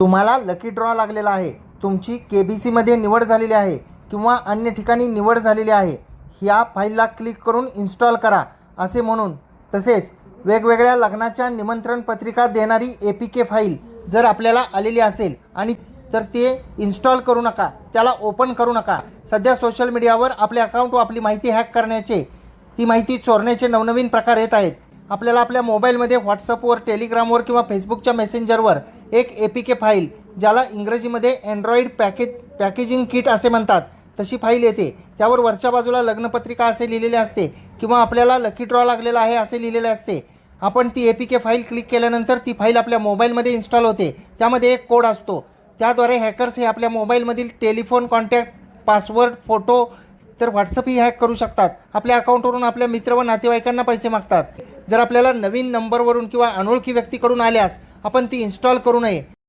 तुम्हाला lucky draw लागलेला आहे, तुमची KBC मध्ये निवड झालेली आहे किंवा अन्य ठिकाणी निवड झालेली आहे, ह्या फाईलला क्लिक करून इन्स्टॉल करा असे म्हणून, तसेच वेगवेगळ्या लग्नाच्या निमंत्रण पत्रिका देणारी APK फाईल जर आपल्याला आलेली असेल आणि तर ते इन्स्टॉल करू नका, त्याला ओपन करू नका. सध्या सोशल मीडियावर आपले अकाउंट व आपली माहिती हॅक करण्याचे, ती माहिती चोरण्याचे नवनवीन प्रकार येत आहेत. आपल्याला आपल्या मोबाईलमध्ये व्हॉट्सअपवर, टेलिग्रामवर किंवा फेसबुकच्या मेसेंजरवर एक APK फाईल, ज्याला इंग्रजीमध्ये अँड्रॉइड पॅकेजिंग किट असे म्हणतात, तशी फाईल येते. त्यावर वरच्या बाजूला लग्नपत्रिका असे लिहिलेले असते किंवा आपल्याला लकी ड्रॉ लागलेला आहे असे लिहिलेले असते. आपण ती APK फाईल क्लिक केल्यानंतर ती फाईल आपल्या मोबाईलमध्ये इन्स्टॉल होते. त्यामध्ये एक कोड असतो, त्याद्वारे हॅकर्स हे आपल्या मोबाईलमधील टेलिफोन कॉन्टॅक्ट, पासवर्ड, फोटो तर व्हॉट्सअपही हॅक करू शकतात. आपल्या अकाउंटवरून आपल्या मित्र व नातेवाईकांना पैसे मागतात. जर आपल्याला नवीन नंबरवरून किंवा अनोळखी व्यक्तीकडून आल्यास आपण ती इन्स्टॉल करू नये.